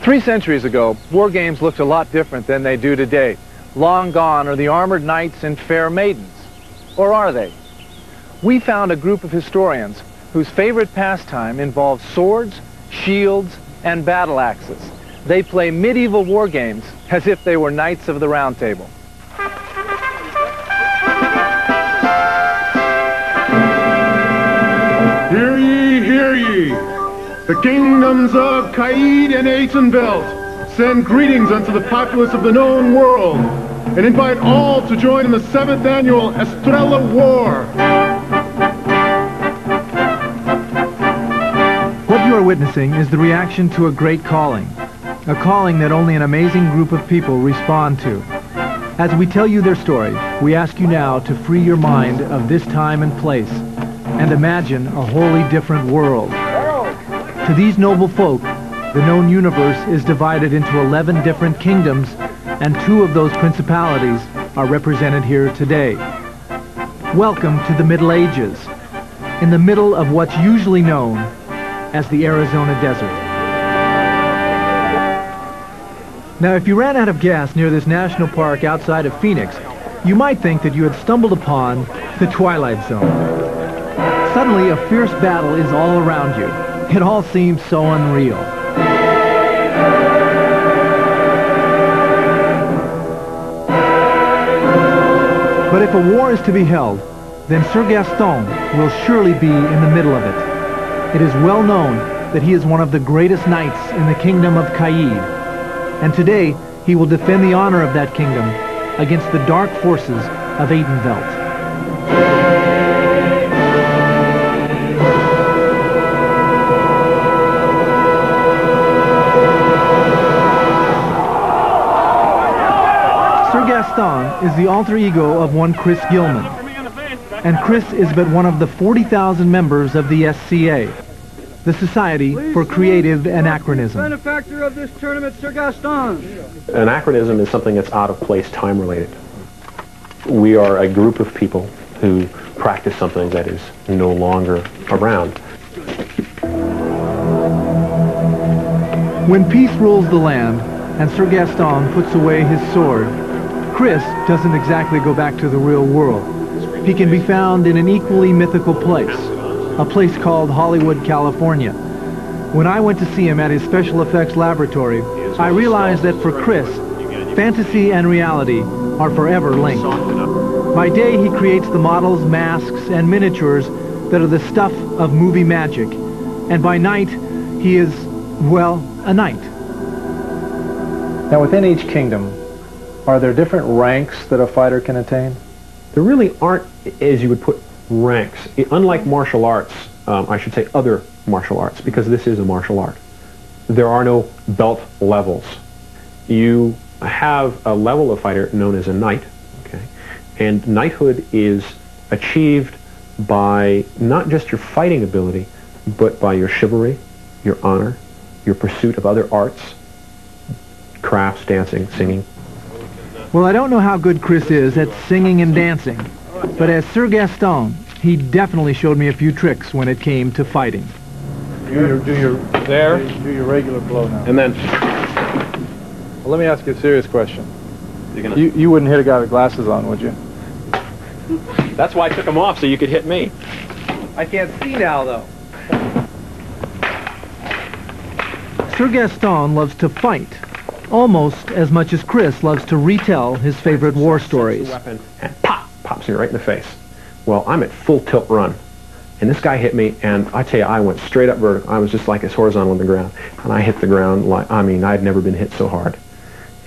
3 centuries ago, war games looked a lot different than they do today. Long gone are the armored knights and fair maidens. Or are they? We found a group of historians whose favorite pastime involves swords, shields, and battle axes. They play medieval war games as if they were knights of the Round Table. Hear ye, hear ye! The kingdoms of Caid and Atenvelt send greetings unto the populace of the known world and invite all to join in the 7th annual Estrella War. What you are witnessing is the reaction to a great calling. A calling that only an amazing group of people respond to. As we tell you their story, we ask you now to free your mind of this time and place and imagine a wholly different world. To these noble folk, the known universe is divided into 11 different kingdoms, and 2 of those principalities are represented here today. Welcome to the Middle Ages, in the middle of what's usually known as the Arizona Desert. Now, if you ran out of gas near this national park outside of Phoenix, you might think that you had stumbled upon the Twilight Zone. Suddenly, a fierce battle is all around you. It all seems so unreal. But if a war is to be held, then Sir Gaston will surely be in the middle of it. It is well known that he is one of the greatest knights in the kingdom of Caid, and today he will defend the honor of that kingdom against the dark forces of Atenvelt. Sir Gaston is the alter ego of one Chris Gilman, and Chris is but one of the 40,000 members of the SCA, the Society for Creative Anachronism. Benefactor of this tournament, Sir Gaston. Anachronism is something that's out of place, time related. We are a group of people who practice something that is no longer around. When peace rules the land and Sir Gaston puts away his sword, Chris doesn't exactly go back to the real world. He can be found in an equally mythical place, a place called Hollywood, California. When I went to see him at his special effects laboratory, I realized that for Chris, fantasy and reality are forever linked. By day, he creates the models, masks, and miniatures that are the stuff of movie magic. And by night, he is, well, a knight. Now, within each kingdom, are there different ranks that a fighter can attain? There really aren't, as you would put, ranks. Unlike martial arts, I should say other martial arts, because this is a martial art. There are no belt levels. You have a level of fighter known as a knight, okay? And knighthood is achieved by not just your fighting ability, but by your chivalry, your honor, your pursuit of other arts, crafts, dancing, singing. Well, I don't know how good Chris is at singing and dancing, but as Sir Gaston, he definitely showed me a few tricks when it came to fighting. Do your regular blow now. And then... Well, let me ask you a serious question. You wouldn't hit a guy with glasses on, would you? That's why I took them off, so you could hit me. I can't see now, though. Sir Gaston loves to fight, almost as much as Chris loves to retell his favorite war stories. Weapon and pop! Pops me right in the face. Well, I'm at full tilt run, and this guy hit me, and I tell you, I went straight up vertical. I was just like as horizontal on the ground, and I hit the ground like, I mean, I'd never been hit so hard.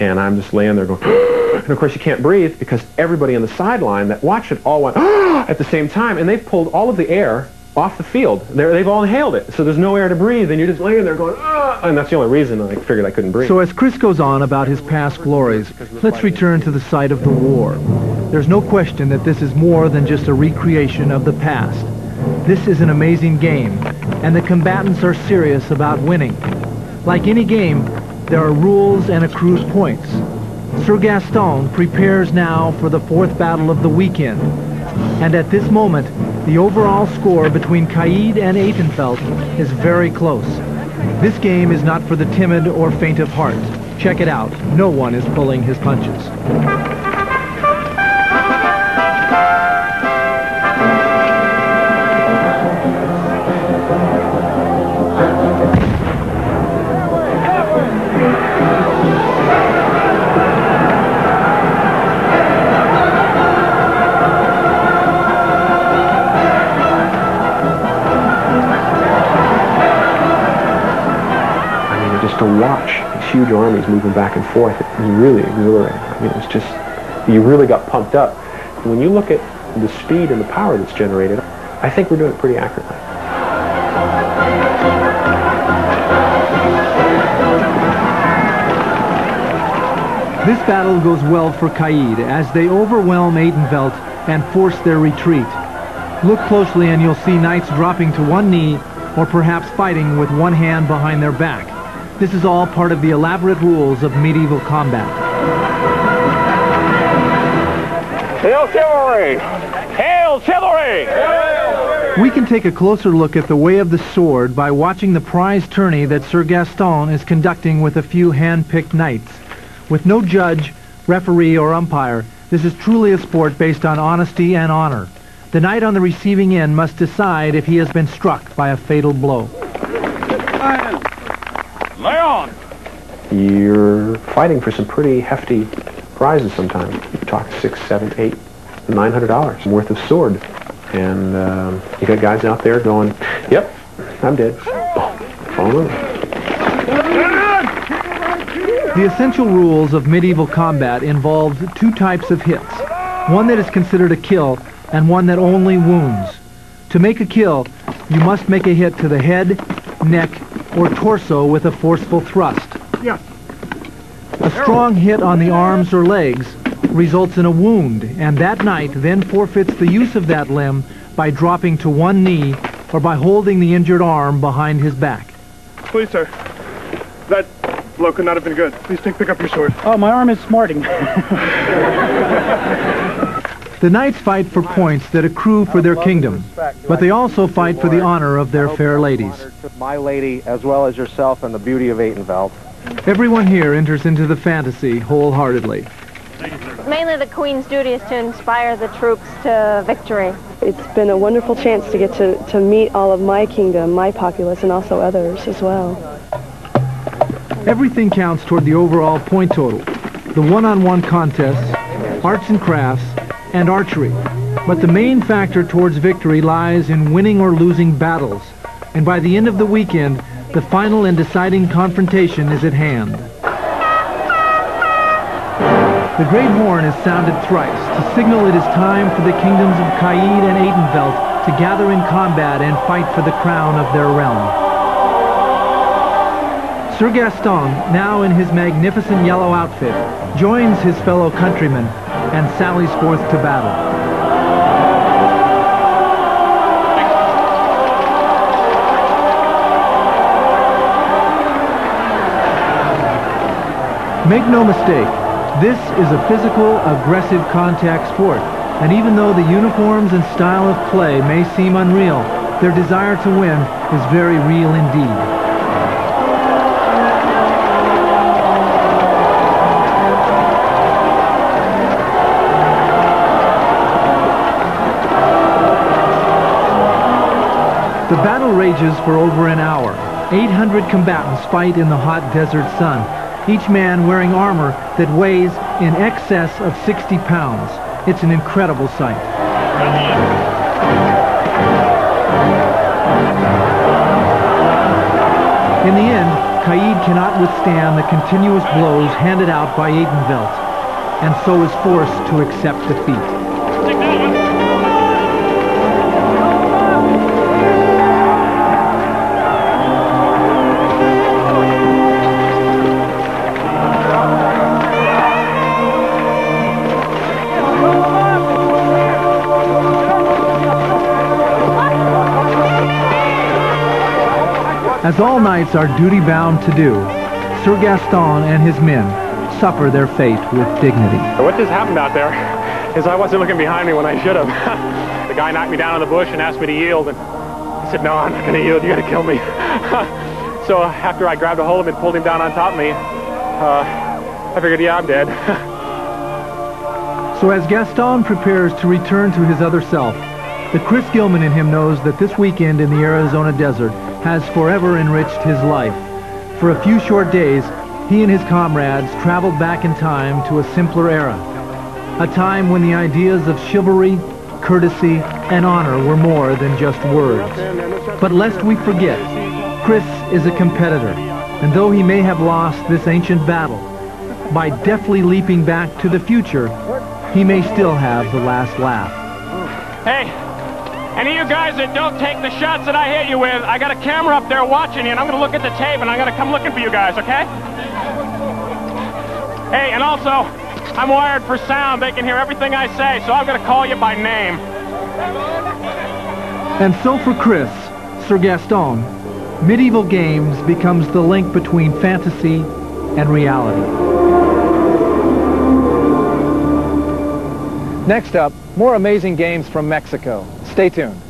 And I'm just laying there going, and of course you can't breathe because everybody on the sideline that watched it all went at the same time, and they've pulled all of the air off the field. They've all inhaled it, so there's no air to breathe, and you're just laying there going, and that's the only reason I figured I couldn't breathe. So as Chris goes on about his past glories, let's return to the site of the war. There's no question that this is more than just a recreation of the past. This is an amazing game, and the combatants are serious about winning. Like any game, there are rules and accrued points. Sir Gaston prepares now for the 4th battle of the weekend, and at this moment, the overall score between Caid and Atenvelt is very close. This game is not for the timid or faint of heart. Check it out. No one is pulling his punches. To watch these huge armies moving back and forth, it was really exhilarating. I mean, it's just, you really got pumped up. And when you look at the speed and the power that's generated, I think we're doing it pretty accurately. This battle goes well for Caid as they overwhelm Atenveldt and force their retreat. Look closely and you'll see knights dropping to one knee or perhaps fighting with one hand behind their back. This is all part of the elaborate rules of medieval combat. Hail chivalry! Hail chivalry! We can take a closer look at the way of the sword by watching the prize tourney that Sir Gaston is conducting with a few hand-picked knights. With no judge, referee, or umpire, this is truly a sport based on honesty and honor. The knight on the receiving end must decide if he has been struck by a fatal blow. Lay on! You're fighting for some pretty hefty prizes sometimes. You talk $600, $700, $800, $900 worth of sword. And you got guys out there going, yep, I'm dead. Oh, The essential rules of medieval combat involve two types of hits. One that is considered a kill and one that only wounds. To make a kill, you must make a hit to the head, neck, or torso with a forceful thrust. Yes. A strong hit on the arms or legs results in a wound, and that knight then forfeits the use of that limb by dropping to one knee or by holding the injured arm behind his back. Please, sir. That blow could not have been good. Please pick up your sword. Oh, my arm is smarting. The knights fight for points that accrue for their kingdom, but they also fight for the honor of their fair ladies. My lady, as well as yourself and the beauty of Atenveldt. Everyone here enters into the fantasy wholeheartedly. Mainly the Queen's duty is to inspire the troops to victory. It's been a wonderful chance to get to meet all of my kingdom, my populace, and also others as well. Everything counts toward the overall point total. The one-on-one contests, arts and crafts, and archery. But the main factor towards victory lies in winning or losing battles. And by the end of the weekend, the final and deciding confrontation is at hand. The great horn is sounded thrice to signal it is time for the kingdoms of Caid and Atenveldt to gather in combat and fight for the crown of their realm. Sir Gaston, now in his magnificent yellow outfit, joins his fellow countrymen and sallies forth to battle. Make no mistake, this is a physical, aggressive contact sport, and even though the uniforms and style of play may seem unreal, their desire to win is very real indeed. The battle rages for over an hour. 800 combatants fight in the hot desert sun, each man wearing armor that weighs in excess of 60 pounds. It's an incredible sight. In the end, Caid cannot withstand the continuous blows handed out by Atenveldt, and so is forced to accept defeat. As all knights are duty-bound to do, Sir Gaston and his men suffer their fate with dignity. What just happened out there is I wasn't looking behind me when I should have. The guy knocked me down in the bush and asked me to yield, and I said, no, I'm not going to yield. You got to kill me. So after I grabbed a hold of him and pulled him down on top of me, I figured, yeah, I'm dead. So as Gaston prepares to return to his other self, the Chris Gilman in him knows that this weekend in the Arizona desert has forever enriched his life. For a few short days, he and his comrades traveled back in time to a simpler era, a time when the ideas of chivalry, courtesy, and honor were more than just words. But lest we forget, Chris is a competitor, and though he may have lost this ancient battle, by deftly leaping back to the future, he may still have the last laugh. Hey, any of you guys that don't take the shots that I hit you with, I got a camera up there watching you, and I'm going to look at the tape, and I'm going to come looking for you guys, okay? Hey, and also, I'm wired for sound. They can hear everything I say, so I'm going to call you by name. And so for Chris, Sir Gaston, Medieval Games becomes the link between fantasy and reality. Next up, more amazing games from Mexico. Stay tuned.